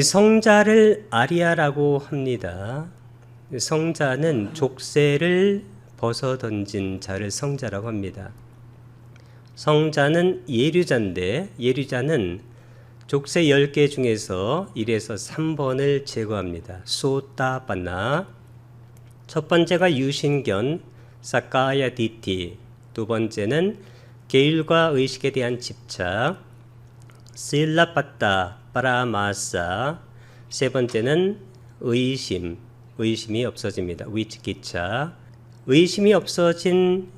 이 성자를 아리아라고 합니다. 성자는 족쇄를 벗어던진 자를 성자라고 합니다. 성자는 예류자인데 예류자는 족쇄 10개 중에서 1에서 3번을 제거합니다. 소따바나. 첫 번째가 유신견, 사카야 디티. 두 번째는 계율과 의식에 대한 집착, 실라빠따, 파라마사. 세 번째는 의심이 없어집니다. 위치기차. 의심이 없어진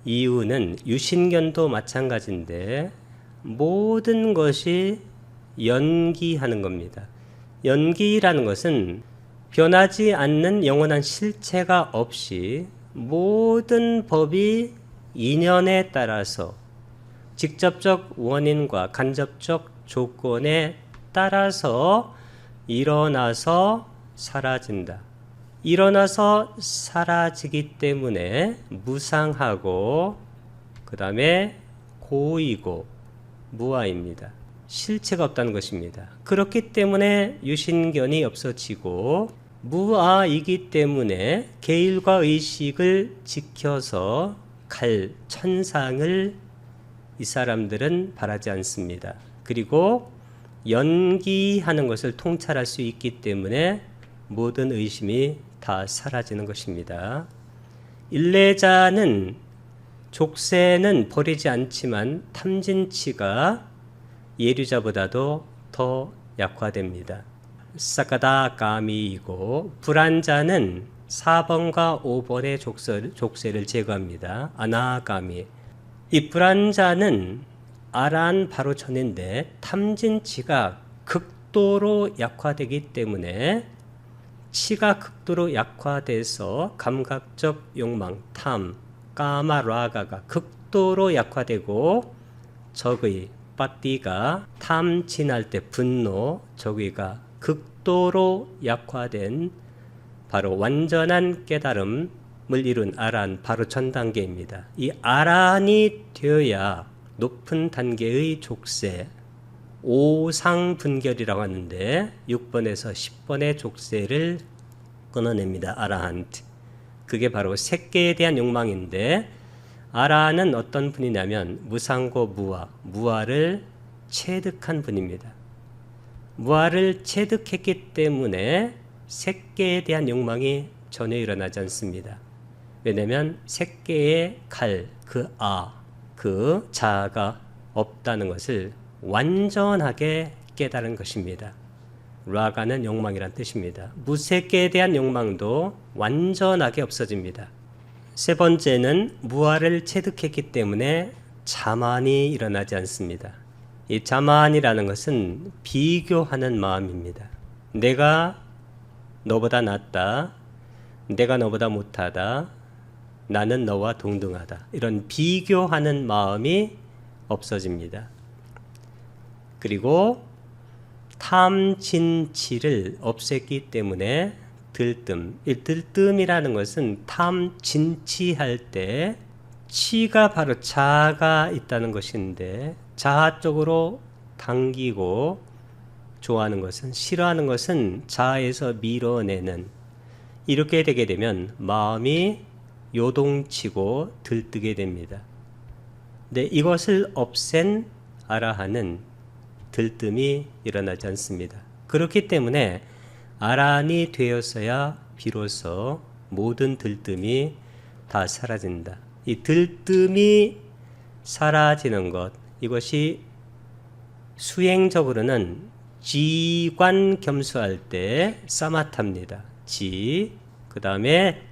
이유는 유신견도 마찬가지인데 모든 것이 연기하는 겁니다. 연기라는 것은 변하지 않는 영원한 실체가 없이 모든 법이 인연에 따라서 직접적 원인과 간접적 조건에 따라서 일어나서 사라진다. 일어나서 사라지기 때문에 무상하고 그 다음에 고이고 무아입니다. 실체가 없다는 것입니다. 그렇기 때문에 유신견이 없어지고 무아이기 때문에 계율과 의식을 지켜서 갈 천상을 이 사람들은 바라지 않습니다. 그리고 연기하는 것을 통찰할 수 있기 때문에 모든 의심이 다 사라지는 것입니다. 일례자는 족쇄는 버리지 않지만 탐진치가 예류자보다도 더 약화됩니다. 사카다가미이고 불안자는 4번과 5번의 족쇄를 제거합니다. 아나가미. 이 불안자는 아란 바로 전인데 탐진치가 극도로 약화되기 때문에 치가 극도로 약화돼서 감각적 욕망, 탐, 까마라가가 극도로 약화되고 적의, 빠띠가 탐진할 때 분노, 적의가 극도로 약화된 바로 완전한 깨달음을 이룬 아란 바로 전 단계입니다. 이 아란이 되어야 높은 단계의 족쇄, 오상분결이라고 하는데 6번에서 10번의 족쇄를 끊어냅니다. 아라한트. 그게 바로 색계에 대한 욕망인데 아라는 어떤 분이냐면 무상고 무아, 무아를 체득한 분입니다. 무아를 체득했기 때문에 색계에 대한 욕망이 전혀 일어나지 않습니다. 왜냐하면 색계의 칼, 그 자아가 없다는 것을 완전하게 깨달은 것입니다. 라가는 욕망이란 뜻입니다. 무색계에 대한 욕망도 완전하게 없어집니다. 세 번째는 무아를 체득했기 때문에 자만이 일어나지 않습니다. 이 자만이라는 것은 비교하는 마음입니다. 내가 너보다 낫다, 내가 너보다 못하다, 나는 너와 동등하다. 이런 비교하는 마음이 없어집니다. 그리고 탐진치를 없앴기 때문에 들뜸. 이 들뜸이라는 것은 탐진치할 때 치가 바로 자아가 있다는 것인데 자아 쪽으로 당기고 좋아하는 것은 싫어하는 것은 자아에서 밀어내는 이렇게 되게 되면 마음이 요동치고 들뜨게 됩니다. 근데 이것을 없앤 아라한은 들뜸이 일어나지 않습니다. 그렇기 때문에 아란이 되었어야 비로소 모든 들뜸이 다 사라진다. 이 들뜸이 사라지는 것, 이것이 수행적으로는 지관 겸수할 때 사마타입니다. 그 다음에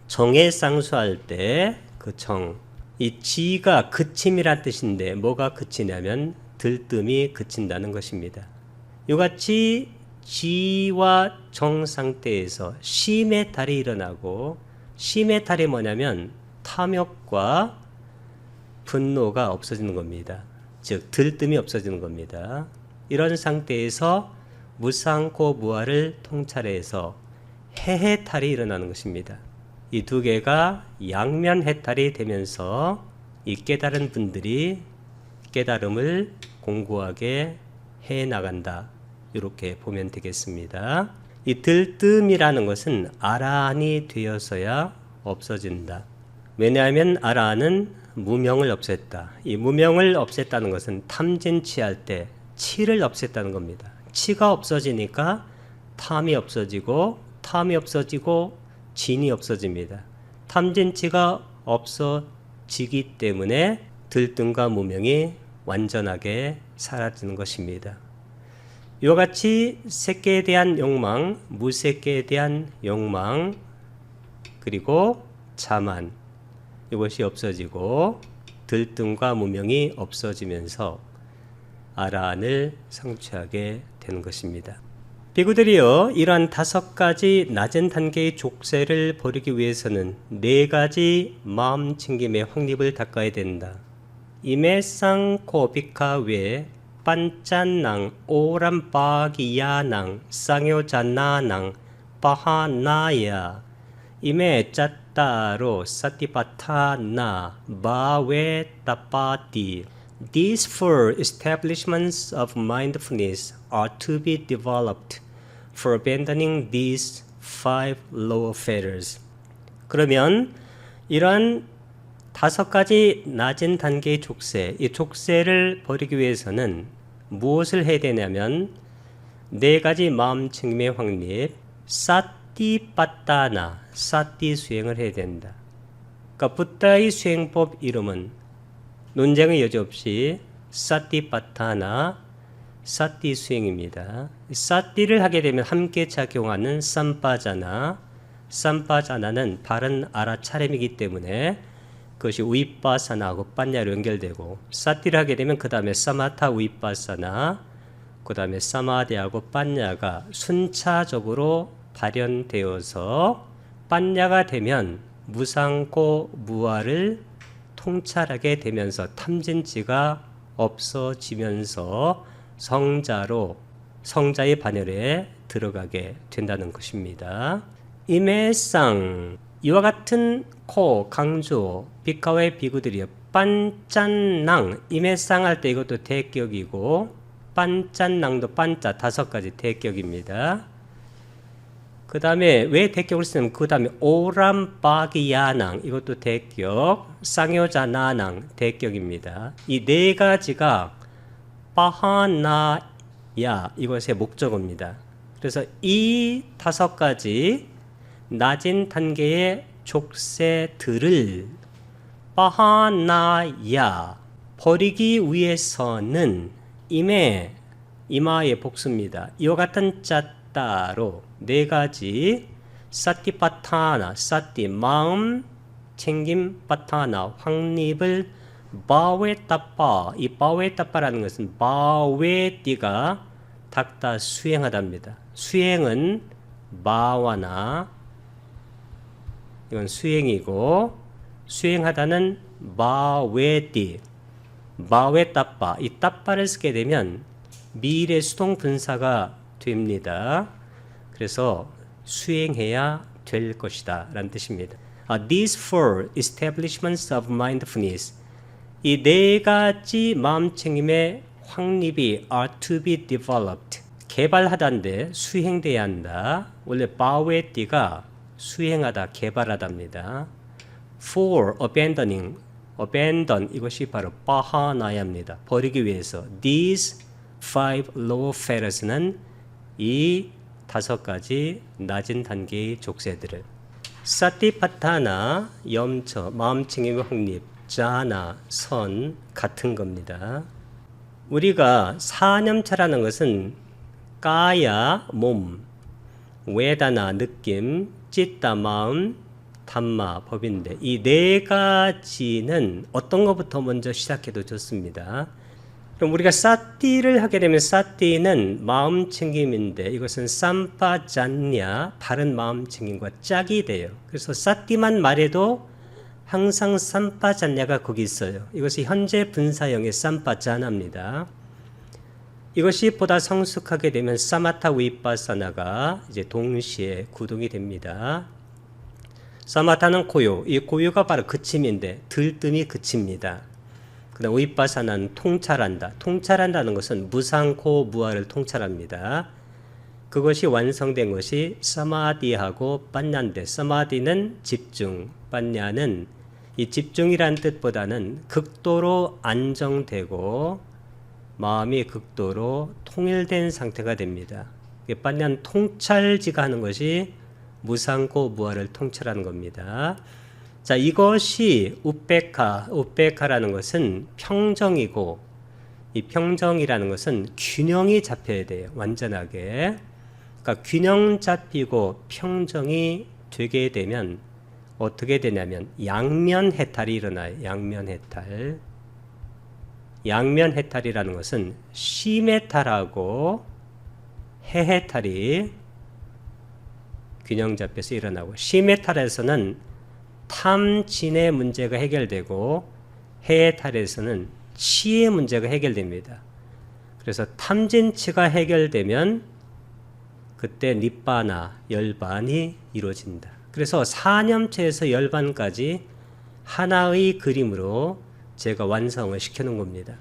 정에 쌍수할 때 그 정. 이 지가 그침이란 뜻인데 뭐가 그치냐면 들뜸이 그친다는 것입니다. 이같이 지와 정 상태에서 시메탈이 일어나고 시메탈이 뭐냐면 탐욕과 분노가 없어지는 겁니다. 즉 들뜸이 없어지는 겁니다. 이런 상태에서 무상고 무아를 통찰해서 해해탈이 일어나는 것입니다. 이 두 개가 양면해탈이 되면서 이 깨달은 분들이 깨달음을 공고하게 해 나간다. 이렇게 보면 되겠습니다. 이 들뜸이라는 것은 아란이 되어서야 없어진다. 왜냐하면 아란은 무명을 없앴다. 이 무명을 없앴다는 것은 탐진치할 때 치를 없앴다는 겁니다. 치가 없어지니까 탐이 없어지고, 탐이 없어지고 진이 없어집니다. 탐진치가 없어지기 때문에 들뜸과 무명이 완전하게 사라지는 것입니다. 이와 같이 새끼에 대한 욕망, 무새끼에 대한 욕망, 그리고 자만, 이것이 없어지고 들뜸과 무명이 없어지면서 아란을 성취하게 되는 것입니다. 비구들이여, 이러한 5가지 낮은 단계의 족쇄를 버리기 위해서는 4가지 마음 챙김의 확립을 닦아야 된다. 이메상코비카 외 반짠낭 오람바기야낭 쌍요자나낭 바하나야 이메 짰다로 사티파타나 바웨타파티. These 4 establishments of mindfulness are to be developed for abandoning these 5 lower fetters. 그러면 이러한 5가지 낮은 단계의 족쇄, 이 족쇄를 버리기 위해서는 무엇을 해야 되냐면 4가지 마음 챙김의 확립, 사티빠타나, 사티 수행을 해야 된다. 그러니까 부다의 수행법 이름은 논쟁의 여지 없이 사티빠타나, 사티 수행입니다. 사티를 하게 되면 함께 작용하는 삼바자나, 삼바자나는 바른 알아차림이기 때문에 그것이 위빠사나하고 빠냐로 연결되고, 사티를 하게 되면 그 다음에 사마타 위빠사나, 그 다음에 사마디하고 빠냐가 순차적으로 발현되어서 빠냐가 되면 무상고 무아를 통찰하게 되면서 탐진치가 없어지면서 성자의 반열에 들어가게 된다는 것입니다. 임해상, 이와 같은 강조, 비카와의 비구들이요. 반짠낭, 임해상 할 때 이것도 대격이고, 반짠낭도 반자 5가지 대격입니다. 그 다음에 왜 대격을 쓰냐면 그 다음에 오람바기야낭, 이것도 대격, 쌍요자나낭 대격입니다. 이 4가지가 바하나야, 이것의 목적어입니다. 그래서 이 5가지 낮은 단계의 족쇄들을 바하나야 버리기 위해서는 이마의 복수입니다. 이와 같은 짰다로 4가지 사티파타나, 사티 마음 챙김 파타나 확립을 바웨타파, 이 바웨타파라는 것은 바웨띠가 닦다 수행하답니다. 수행은 바와나, 이건 수행이고, 수행하다는 바웨띠, 바웨타파, 이 따파를 쓰게 되면 미래 수동 분사가 됩니다. 그래서 수행해야 될 것이다 라는 뜻입니다. These 4 establishments of mindfulness, 이 4가지 마음 챙김의 확립이 are to be developed, 개발하다인데 수행돼야 한다. 원래 바웨띠가 수행하다, 개발하다입니다. For abandoning, abandon, 이것이 바로 바하나야입니다. 버리기 위해서. These 5 lower fetters는 이 5가지 낮은 단계의 족쇄들을, 사티파타나, 염처, 마음챙김의 확립, 자나, 선, 같은 겁니다. 우리가 사념차라는 것은 까야, 몸, 웨다나, 느낌, 찌따, 마음, 담마, 법인데, 이 4가지는 어떤 것부터 먼저 시작해도 좋습니다. 그럼 우리가 사티를 하게 되면 사티는 마음 챙김인데 이것은 삼파잔냐, 바른 마음 챙김과 짝이 돼요. 그래서 사티만 말해도 항상 삼파잔냐가 거기 있어요. 이것이 현재 분사형의 삼파잔합니다. 이것이 보다 성숙하게 되면 사마타 위빠사나가 이제 동시에 구동이 됩니다. 사마타는 고요, 이 고요가 바로 그침인데 들뜸이 그칩니다. 그다음 위빠사나는 통찰한다. 통찰한다는 것은 무상코 무아를 통찰합니다. 그것이 완성된 것이 사마디하고 빠냐인데, 사마디는 집중, 빠냐는 이 집중이란 뜻보다는 극도로 안정되고 마음이 극도로 통일된 상태가 됩니다. 빠냐는 통찰지가 하는 것이 무상코 무아를 통찰하는 겁니다. 자, 이것이 우페카라는 것은 평정이고, 이 평정이라는 것은 균형이 잡혀야 돼요. 완전하게. 그러니까 균형 잡히고 평정이 되게 되면 어떻게 되냐면 양면 해탈이 일어나요. 양면 해탈. 양면 해탈이라는 것은 시메탈하고 해해탈이 균형 잡혀서 일어나고, 시메탈에서는 탐진의 문제가 해결되고 해해탈에서는 치의 문제가 해결됩니다. 그래서 탐진치가 해결되면 그때 니빠나 열반이 이루어진다. 그래서 사념체에서 열반까지 하나의 그림으로 제가 완성을 시켜놓은 겁니다.